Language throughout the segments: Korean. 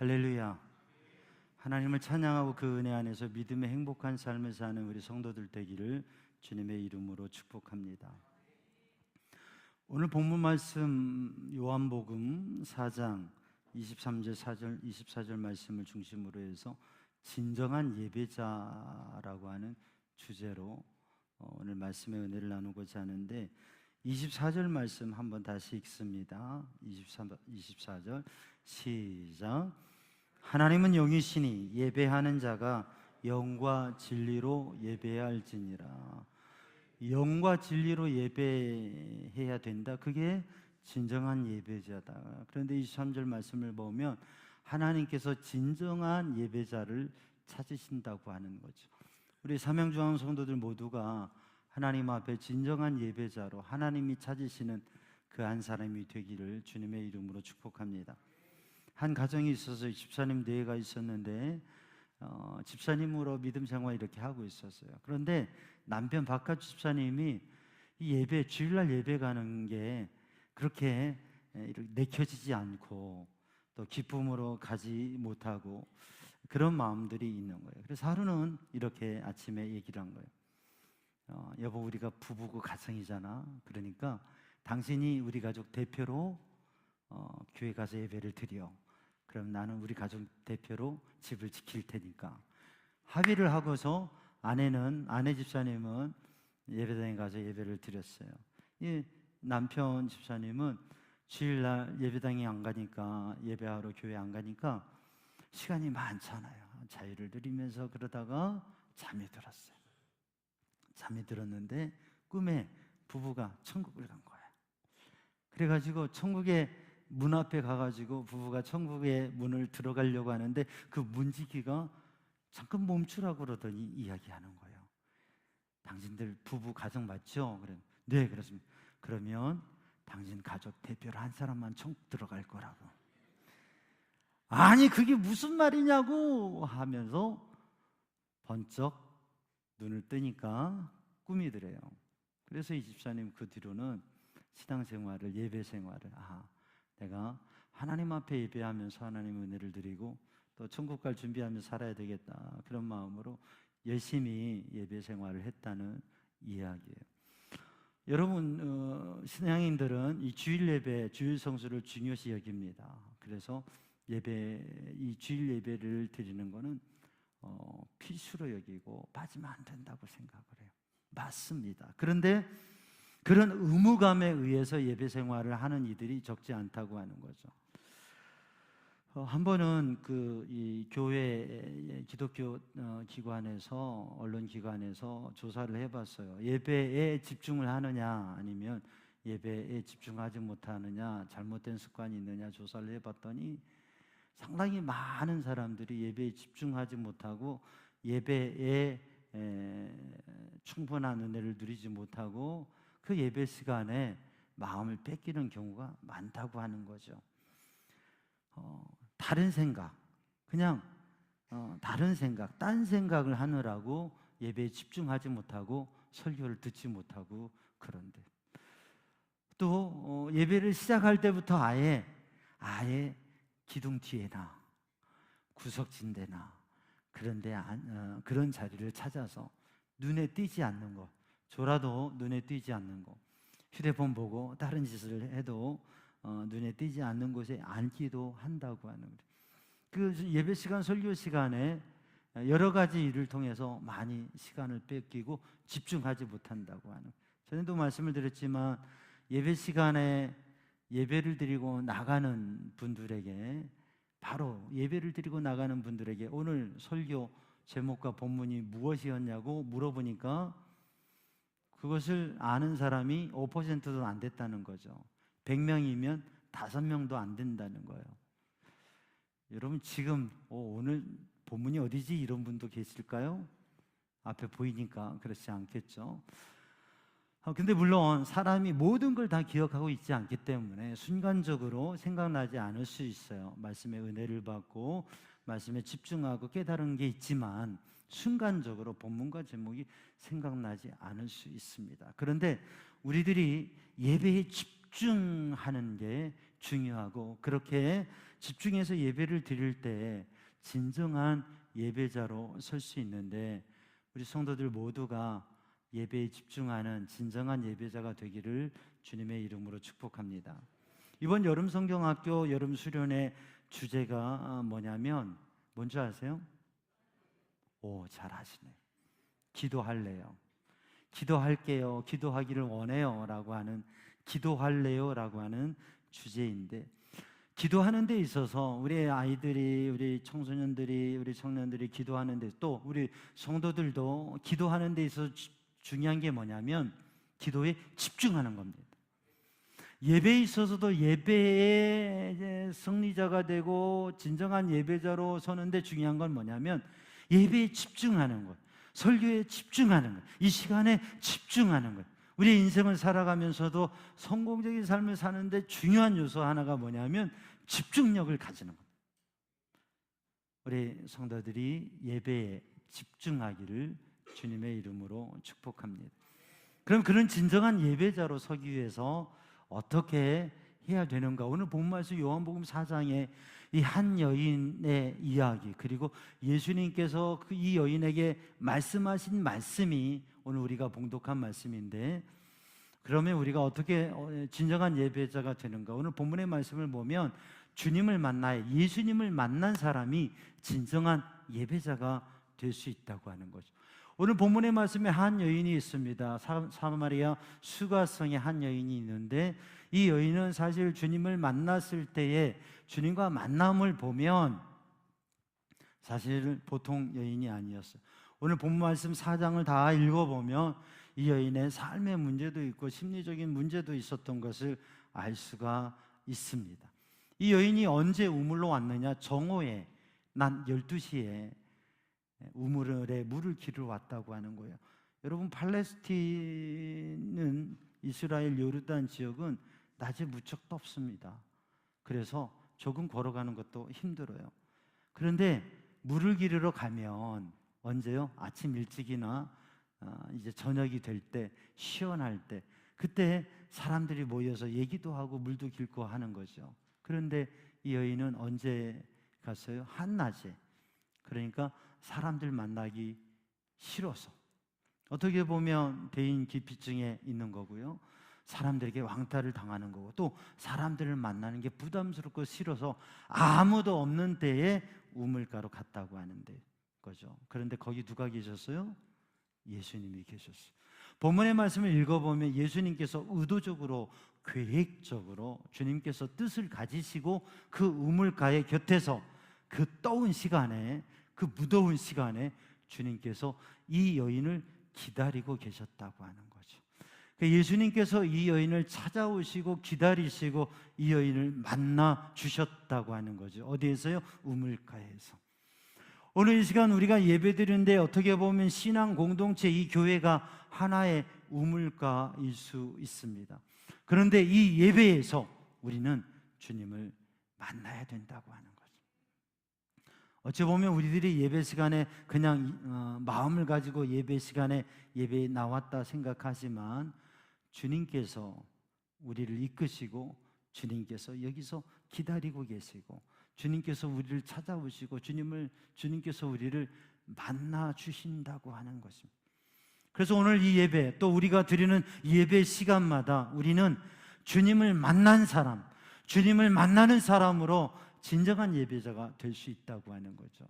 할렐루야. 하나님을 찬양하고 그 은혜 안에서 믿음의 행복한 삶을 사는 우리 성도들 되기를 주님의 이름으로 축복합니다. 오늘 본문 말씀 요한복음 4장 23절 4절 24절 말씀을 중심으로 해서 진정한 예배자라고 하는 주제로 오늘 말씀의 은혜를 나누고자 하는데, 24절 말씀 한번 다시 읽습니다. 24절 시작. 하나님은 영이시니 예배하는 자가 영과 진리로 예배해야 할지니라. 영과 진리로 예배해야 된다. 그게 진정한 예배자다. 그런데 23절 말씀을 보면 하나님께서 진정한 예배자를 찾으신다고 하는 거죠. 우리 삼양중앙 성도들 모두가 하나님 앞에 진정한 예배자로 하나님이 찾으시는 그 한 사람이 되기를 주님의 이름으로 축복합니다. 한 가정이 있어서 집사님 4가 있었는데 집사님으로 믿음 생활 이렇게 하고 있었어요. 그런데 남편 바깥 집사님이 이 예배, 주일날 예배 가는 게 그렇게 내켜지지 않고 또 기쁨으로 가지 못하고 그런 마음들이 있는 거예요. 그래서 하루는 이렇게 아침에 얘기를 한 거예요. 여보, 우리가 부부고 가정이잖아. 그러니까 당신이 우리 가족 대표로 교회 가서 예배를 드려. 그럼 나는 우리 가족 대표로 집을 지킬 테니까. 합의를 하고서 아내 집사님은 예배당에 가서 예배를 드렸어요. 이 남편 집사님은 주일날 예배당에 안 가니까, 예배하러 교회 안 가니까 시간이 많잖아요. 자유를 누리면서 그러다가 잠이 들었어요. 잠이 들었는데 꿈에 부부가 천국을 간 거예요. 그래가지고 천국의 문 앞에 가가지고 부부가 천국의 문을 들어가려고 하는데 그 문지기가 잠깐 멈추라고 그러더니 이야기하는 거예요. 당신들 부부 가정 맞죠? 그래. 네, 그렇습니다. 그러면 당신 가족 대표로 한 사람만 천국 들어갈 거라고. 아니, 그게 무슨 말이냐고 하면서 번쩍 눈을 뜨니까 꿈이더래요. 그래서 이 집사님 그 뒤로는 신앙생활을, 예배생활을, 내가 하나님 앞에 예배하면서 하나님의 은혜를 드리고 또 천국 갈 준비하면서 살아야 되겠다, 그런 마음으로 열심히 예배생활을 했다는 이야기예요. 여러분, 신앙인들은 이 주일 예배, 주일 성수를 중요시 여깁니다. 그래서 이 주일 예배를 드리는 것은 필수로 여기고 빠지면 안 된다고 생각을 해요. 맞습니다. 그런데 그런 의무감에 의해서 예배 생활을 하는 이들이 적지 않다고 하는 거죠. 한 번은 이 교회 기독교 기관에서, 언론 기관에서 조사를 해봤어요. 예배에 집중을 하느냐 아니면 예배에 집중하지 못하느냐, 잘못된 습관이 있느냐 조사를 해봤더니 상당히 많은 사람들이 예배에 집중하지 못하고 예배에 충분한 은혜를 누리지 못하고 그 예배 시간에 마음을 뺏기는 경우가 많다고 하는 거죠. 다른 생각, 그냥 다른 생각, 딴 생각을 하느라고 예배에 집중하지 못하고 설교를 듣지 못하고, 그런데 또 예배를 시작할 때부터 아예 기둥 뒤에나 구석진데나 그런 자리를 찾아서 눈에 띄지 않는 것, 졸아도 눈에 띄지 않는 것, 휴대폰 보고 다른 짓을 해도 눈에 띄지 않는 곳에 앉기도 한다고 하는 거예요. 그 예배 시간, 설교 시간에 여러 가지 일을 통해서 많이 시간을 뺏기고 집중하지 못한다고 하는 거예요. 전에도 말씀을 드렸지만 예배 시간에 예배를 드리고 나가는 분들에게, 바로 예배를 드리고 나가는 분들에게 오늘 설교 제목과 본문이 무엇이었냐고 물어보니까 그것을 아는 사람이 5%도 안 됐다는 거죠. 100명이면 5명도 안 된다는 거예요. 여러분, 지금 오늘 본문이 어디지? 이런 분도 계실까요? 앞에 보이니까 그렇지 않겠죠. 근데 물론 사람이 모든 걸 다 기억하고 있지 않기 때문에 순간적으로 생각나지 않을 수 있어요. 말씀의 은혜를 받고 말씀에 집중하고 깨달은 게 있지만 순간적으로 본문과 제목이 생각나지 않을 수 있습니다. 그런데 우리들이 예배에 집중하는 게 중요하고, 그렇게 집중해서 예배를 드릴 때 진정한 예배자로 설 수 있는데, 우리 성도들 모두가 예배에 집중하는 진정한 예배자가 되기를 주님의 이름으로 축복합니다. 이번 여름 성경학교 여름 수련의 주제가 뭐냐면 뭔지 아세요? 오, 잘 아시네. 기도할래요. 기도할게요. 기도하기를 원해요. 라고 하는, 기도할래요. 라고 하는 주제인데, 기도하는 데 있어서 우리 아이들이, 우리 청소년들이, 우리 청년들이 기도하는 데, 또 우리 성도들도 기도하는 데 있어서 중요한 게 뭐냐면 기도에 집중하는 겁니다. 예배에 있어서도 예배의 승리자가 되고 진정한 예배자로 서는데 중요한 건 뭐냐면 예배에 집중하는 것, 설교에 집중하는 것, 이 시간에 집중하는 것. 우리 인생을 살아가면서도 성공적인 삶을 사는데 중요한 요소 하나가 뭐냐면 집중력을 가지는 것. 우리 성도들이 예배에 집중하기를 주님의 이름으로 축복합니다. 그럼 그런 진정한 예배자로 서기 위해서 어떻게 해야 되는가? 오늘 본문 말씀 요한복음 4장에 이 한 여인의 이야기, 그리고 예수님께서 이 여인에게 말씀하신 말씀이 오늘 우리가 봉독한 말씀인데, 그러면 우리가 어떻게 진정한 예배자가 되는가? 오늘 본문의 말씀을 보면 주님을 만나야, 예수님을 만난 사람이 진정한 예배자가 될 수 있다고 하는 거죠. 오늘 본문의 말씀에 한 여인이 있습니다. 사마리아 수가성의 한 여인이 있는데, 이 여인은 사실 주님을 만났을 때에 주님과 만남을 보면 사실 보통 여인이 아니었어요. 오늘 본문 말씀 4장을 다 읽어보면 이 여인의 삶의 문제도 있고 심리적인 문제도 있었던 것을 알 수가 있습니다. 이 여인이 언제 우물로 왔느냐? 정오에, 낮 12시에 우물에 물을 기르러 왔다고 하는 거예요. 여러분, 팔레스틴은, 이스라엘 요르단 지역은 낮에 무척 덥습니다. 그래서 조금 걸어가는 것도 힘들어요. 그런데 물을 기르러 가면 언제요? 아침 일찍이나 이제 저녁이 될 때, 시원할 때, 그때 사람들이 모여서 얘기도 하고 물도 길고 하는 거죠. 그런데 이 여인은 언제 갔어요? 한낮에. 그러니까 사람들 만나기 싫어서, 어떻게 보면 대인 기피증에 있는 거고요, 사람들에게 왕따를 당하는 거고, 또 사람들을 만나는 게 부담스럽고 싫어서 아무도 없는 때에 우물가로 갔다고 하는데 거죠. 그런데 거기 누가 계셨어요? 예수님이 계셨어요. 본문의 말씀을 읽어보면 예수님께서 의도적으로, 계획적으로 주님께서 뜻을 가지시고 그 우물가의 곁에서 그 더운 시간에, 그 무더운 시간에 주님께서 이 여인을 기다리고 계셨다고 하는 거죠. 예수님께서 이 여인을 찾아오시고 기다리시고 이 여인을 만나 주셨다고 하는 거죠. 어디에서요? 우물가에서. 오늘 이 시간 우리가 예배드리는데 어떻게 보면 신앙 공동체, 이 교회가 하나의 우물가일 수 있습니다. 그런데 이 예배에서 우리는 주님을 만나야 된다고 하는 거죠. 어찌 보면 우리들이 예배 시간에 그냥 마음을 가지고 예배 시간에 예배에 나왔다 생각하지만, 주님께서 우리를 이끄시고 주님께서 여기서 기다리고 계시고 주님께서 우리를 찾아오시고 주님께서 우리를 만나 주신다고 하는 것입니다. 그래서 오늘 이 예배, 또 우리가 드리는 예배 시간마다 우리는 주님을 만난 사람, 주님을 만나는 사람으로 진정한 예배자가 될 수 있다고 하는 거죠.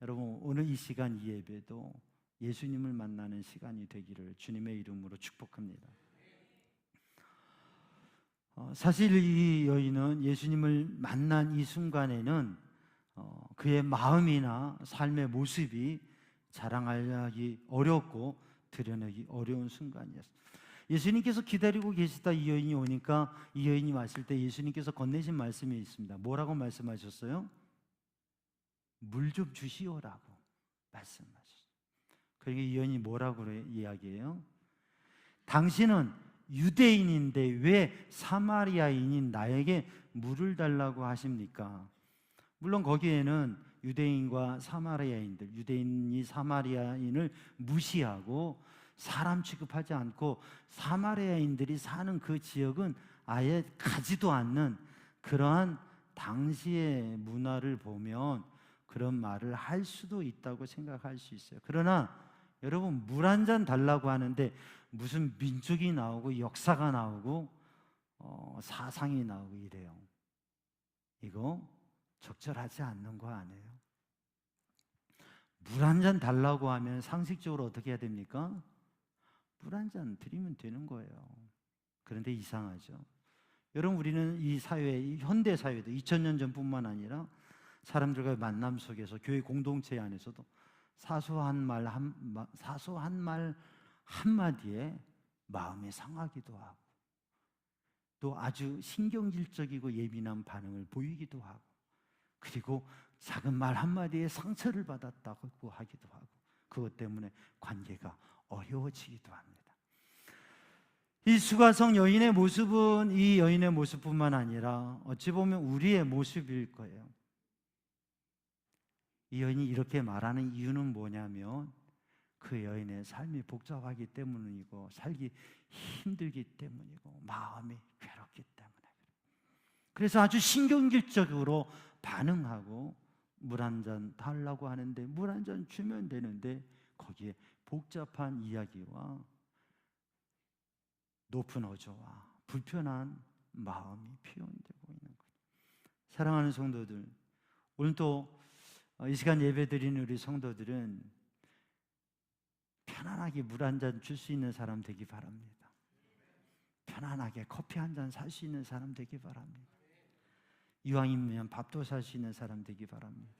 여러분, 오늘 이 시간, 이 예배도 예수님을 만나는 시간이 되기를 주님의 이름으로 축복합니다. 사실 이 여인은 예수님을 만난 이 순간에는 그의 마음이나 삶의 모습이 자랑하기 어렵고 드러내기 어려운 순간이었어요. 예수님께서 기다리고 계시다 이 여인이 오니까, 이 여인이 왔을 때 예수님께서 건네신 말씀이 있습니다. 뭐라고 말씀하셨어요? 물 좀 주시오라고 말씀하셨어요. 그러니까 이 여인이 뭐라고 이야기해요? 당신은 유대인인데 왜 사마리아인인 나에게 물을 달라고 하십니까? 물론 거기에는 유대인과 사마리아인들, 유대인이 사마리아인을 무시하고 사람 취급하지 않고 사마리아인들이 사는 그 지역은 아예 가지도 않는 그러한 당시의 문화를 보면 그런 말을 할 수도 있다고 생각할 수 있어요. 그러나 여러분, 물 한 잔 달라고 하는데 무슨 민족이 나오고 역사가 나오고 사상이 나오고 이래요. 이거 적절하지 않는 거 아니에요? 물 한 잔 달라고 하면 상식적으로 어떻게 해야 됩니까? 물 한 잔 드리면 되는 거예요. 그런데 이상하죠. 여러분, 우리는 이 사회, 이 현대 사회도 2000년 전뿐만 아니라 사람들과의 만남 속에서 교회 공동체 안에서도 사소한 말 한마디에 마음이 상하기도 하고, 또 아주 신경질적이고 예민한 반응을 보이기도 하고, 그리고 작은 말 한마디에 상처를 받았다고 하기도 하고, 그것 때문에 관계가 어려워지기도 합니다. 이 수가성 여인의 모습은 이 여인의 모습뿐만 아니라 어찌 보면 우리의 모습일 거예요. 이 여인이 이렇게 말하는 이유는 뭐냐면 그 여인의 삶이 복잡하기 때문이고, 살기 힘들기 때문이고, 마음이 괴롭기 때문에, 그래서 아주 신경질적으로 반응하고 물 한 잔 달라고 하는데 물 한 잔 주면 되는데 거기에 복잡한 이야기와 높은 어조와 불편한 마음이 표현되고 있는 거예요. 사랑하는 성도들, 오늘 또 이 시간 예배 드리는 우리 성도들은 편안하게 물 한 잔 줄 수 있는 사람 되기 바랍니다. 편안하게 커피 한 잔 살 수 있는 사람 되기 바랍니다. 이왕이면 밥도 살 수 있는 사람 되기 바랍니다.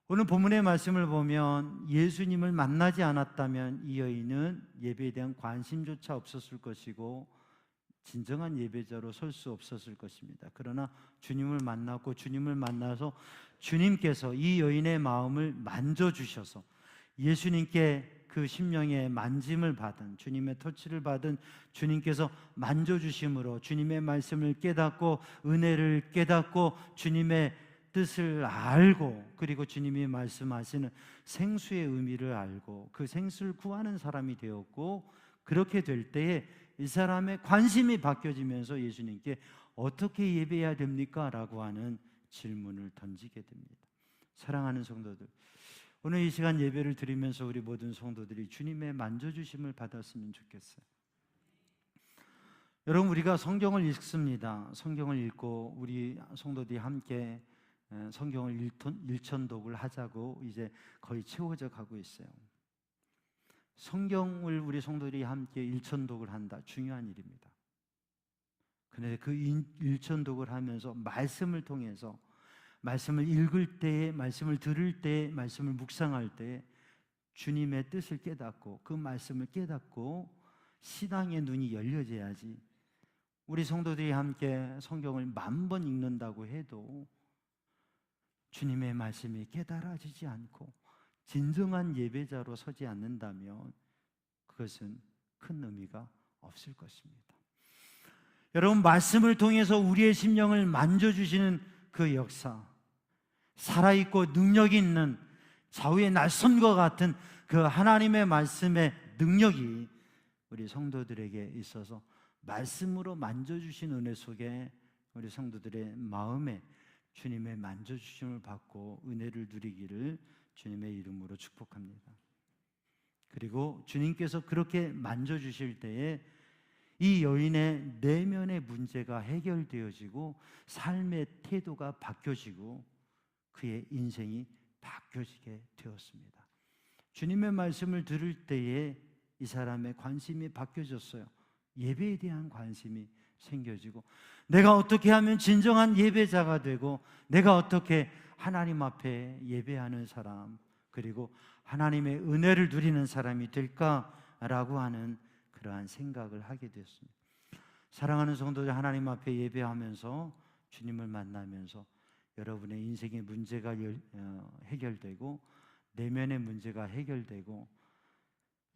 오늘 본문의 말씀을 보면 예수님을 만나지 않았다면 이 여인은 예배에 대한 관심조차 없었을 것이고 진정한 예배자로 설 수 없었을 것입니다. 그러나 주님을 만났고, 주님을 만나서 주님께서 이 여인의 마음을 만져주셔서 예수님께 그 심령의 만짐을 받은, 주님의 터치를 받은 주님께서 만져주심으로 주님의 말씀을 깨닫고 은혜를 깨닫고 주님의 뜻을 알고, 그리고 주님이 말씀하시는 생수의 의미를 알고 그 생수를 구하는 사람이 되었고, 그렇게 될 때에 이 사람의 관심이 바뀌어지면서 예수님께 어떻게 예배해야 됩니까? 라고 하는 질문을 던지게 됩니다. 사랑하는 성도들, 오늘 이 시간 예배를 드리면서 우리 모든 성도들이 주님의 만져주심을 받았으면 좋겠어요. 여러분, 우리가 성경을 읽습니다. 성경을 읽고 우리 성도들이 함께 성경을 일천독을 하자고 이제 거의 채워져 가고 있어요. 성경을 우리 성도들이 함께 일천독을 한다, 중요한 일입니다. 그런데 그 일천독을 하면서 말씀을 통해서, 말씀을 읽을 때에, 말씀을 들을 때에, 말씀을 묵상할 때에 주님의 뜻을 깨닫고 그 말씀을 깨닫고 신앙의 눈이 열려져야지. 우리 성도들이 함께 성경을 10,000번 읽는다고 해도 주님의 말씀이 깨달아지지 않고 진정한 예배자로 서지 않는다면 그것은 큰 의미가 없을 것입니다. 여러분, 말씀을 통해서 우리의 심령을 만져주시는 그 역사, 살아있고 능력 있는 좌우의 날선과 같은 그 하나님의 말씀의 능력이 우리 성도들에게 있어서 말씀으로 만져주신 은혜 속에 우리 성도들의 마음에 주님의 만져주심을 받고 은혜를 누리기를 주님의 이름으로 축복합니다. 그리고 주님께서 그렇게 만져주실 때에 이 여인의 내면의 문제가 해결되어지고 삶의 태도가 바뀌어지고 그의 인생이 바뀌어지게 되었습니다. 주님의 말씀을 들을 때에 이 사람의 관심이 바뀌어졌어요. 예배에 대한 관심이 생겨지고, 내가 어떻게 하면 진정한 예배자가 되고, 내가 어떻게 하나님 앞에 예배하는 사람, 그리고 하나님의 은혜를 누리는 사람이 될까라고 하는 그러한 생각을 하게 됐습니다. 사랑하는 성도들, 하나님 앞에 예배하면서 주님을 만나면서 여러분의 인생의 문제가 해결되고 내면의 문제가 해결되고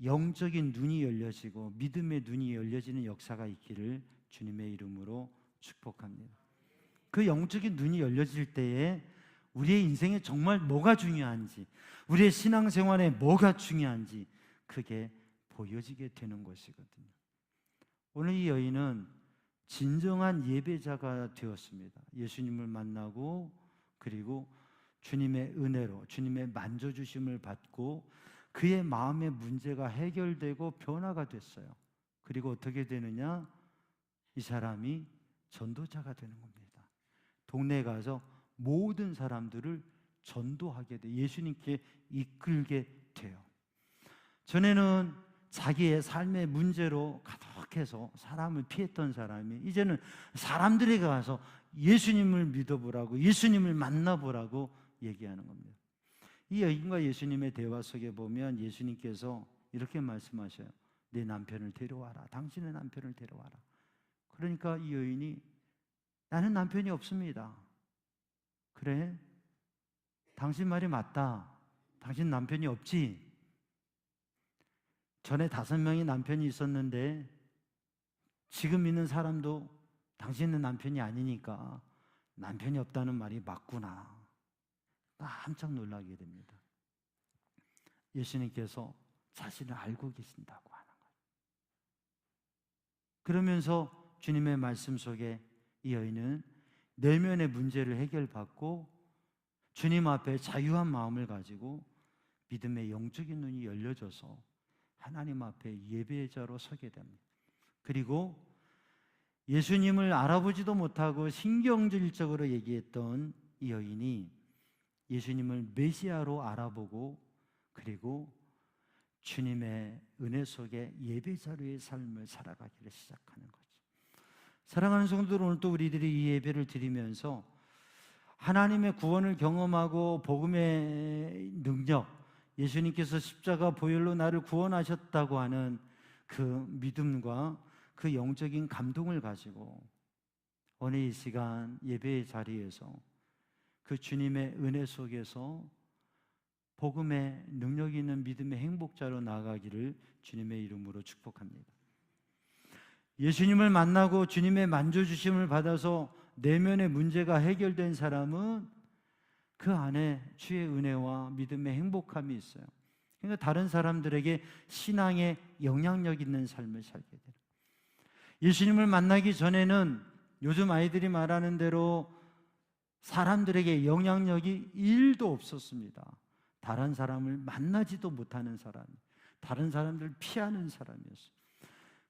영적인 눈이 열려지고 믿음의 눈이 열려지는 역사가 있기를 주님의 이름으로 축복합니다. 그 영적인 눈이 열려질 때에 우리의 인생에 정말 뭐가 중요한지, 우리의 신앙생활에 뭐가 중요한지 그게 보여지게 되는 것이거든요. 오늘 이 여인은 진정한 예배자가 되었습니다. 예수님을 만나고 그리고 주님의 은혜로 주님의 만져주심을 받고 그의 마음의 문제가 해결되고 변화가 됐어요. 그리고 어떻게 되느냐? 이 사람이 전도자가 되는 겁니다. 동네에 가서 모든 사람들을 전도하게 돼 예수님께 이끌게 돼요. 전에는 자기의 삶의 문제로 가득해서 사람을 피했던 사람이 이제는 사람들에게 가서 예수님을 믿어보라고 예수님을 만나보라고 얘기하는 겁니다. 이 여인과 예수님의 대화 속에 보면 예수님께서 이렇게 말씀하셔요. 내 남편을 데려와라. 당신의 남편을 데려와라. 그러니까 이 여인이 나는 남편이 없습니다. 그래? 당신 말이 맞다. 당신 남편이 없지? 전에 5명이 남편이 있었는데 지금 있는 사람도 당신은 남편이 아니니까 남편이 없다는 말이 맞구나. 깜짝 놀라게 됩니다. 예수님께서 자신을 알고 계신다고 하는 거예요. 그러면서 주님의 말씀 속에 이 여인은 내면의 문제를 해결받고 주님 앞에 자유한 마음을 가지고 믿음의 영적인 눈이 열려져서 하나님 앞에 예배자로 서게 됩니다. 그리고 예수님을 알아보지도 못하고 신경질적으로 얘기했던 이 여인이 예수님을 메시아로 알아보고 그리고 주님의 은혜 속에 예배자로의 삶을 살아가기를 시작하는 거죠. 사랑하는 성도들, 오늘 또 우리들이 이 예배를 드리면서 하나님의 구원을 경험하고 복음의 능력, 예수님께서 십자가 보혈로 나를 구원하셨다고 하는 그 믿음과 그 영적인 감동을 가지고 오늘 이 시간 예배의 자리에서 그 주님의 은혜 속에서 복음의 능력 있는 믿음의 행복자로 나아가기를 주님의 이름으로 축복합니다. 예수님을 만나고 주님의 만져주심을 받아서 내면의 문제가 해결된 사람은 그 안에 주의 은혜와 믿음의 행복함이 있어요. 그러니까 다른 사람들에게 신앙의 영향력 있는 삶을 살게 돼요. 예수님을 만나기 전에는 요즘 아이들이 말하는 대로 사람들에게 영향력이 1도 없었습니다. 다른 사람을 만나지도 못하는 사람, 다른 사람들을 피하는 사람이었어요.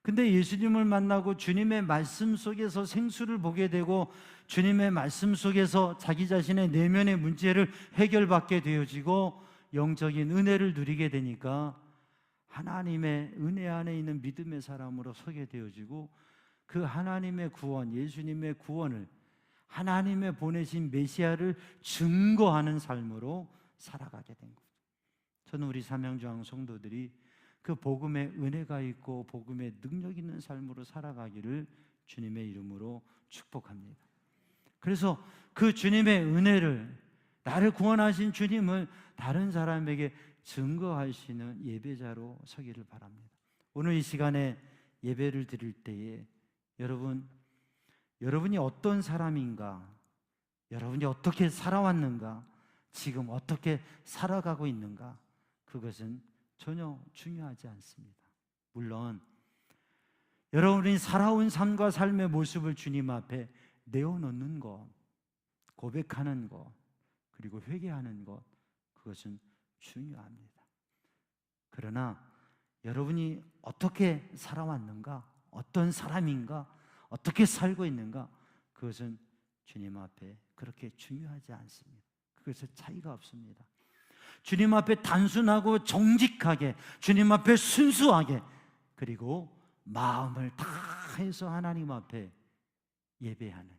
근데 예수님을 만나고 주님의 말씀 속에서 생수를 보게 되고 주님의 말씀 속에서 자기 자신의 내면의 문제를 해결받게 되어지고 영적인 은혜를 누리게 되니까 하나님의 은혜 안에 있는 믿음의 사람으로 서게 되어지고 그 하나님의 구원, 예수님의 구원을 하나님의 보내신 메시아를 증거하는 삶으로 살아가게 된 거죠. 저는 우리 삼양조항 성도들이 그 복음의 은혜가 있고 복음의 능력 있는 삶으로 살아가기를 주님의 이름으로 축복합니다. 그래서 그 주님의 은혜를, 나를 구원하신 주님을 다른 사람에게 증거하시는 예배자로 서기를 바랍니다. 오늘 이 시간에 예배를 드릴 때에 여러분이 어떤 사람인가, 여러분이 어떻게 살아왔는가, 지금 어떻게 살아가고 있는가, 그것은 전혀 중요하지 않습니다. 물론 여러분이 살아온 삶과 삶의 모습을 주님 앞에 내어놓는 것, 고백하는 것, 그리고 회개하는 것, 그것은 중요합니다. 그러나 여러분이 어떻게 살아왔는가, 어떤 사람인가, 어떻게 살고 있는가, 그것은 주님 앞에 그렇게 중요하지 않습니다. 그것은 차이가 없습니다. 주님 앞에 단순하고 정직하게, 주님 앞에 순수하게, 그리고 마음을 다해서 하나님 앞에 예배하는,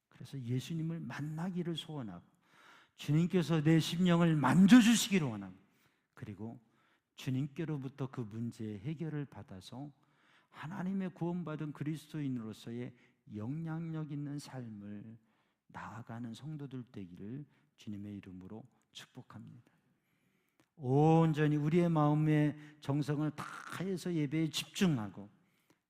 그래서 예수님을 만나기를 소원하고 주님께서 내 심령을 만져주시기를 원하고, 그리고 주님께로부터 그 문제의 해결을 받아서 하나님의 구원받은 그리스도인으로서의 영향력 있는 삶을 나아가는 성도들 되기를 주님의 이름으로 축복합니다. 온전히 우리의 마음의 정성을 다해서 예배에 집중하고,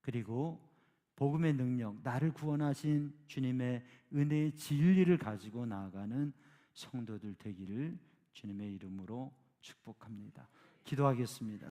그리고 복음의 능력, 나를 구원하신 주님의 은혜의 진리를 가지고 나아가는 성도들 되기를 주님의 이름으로 축복합니다. 기도하겠습니다.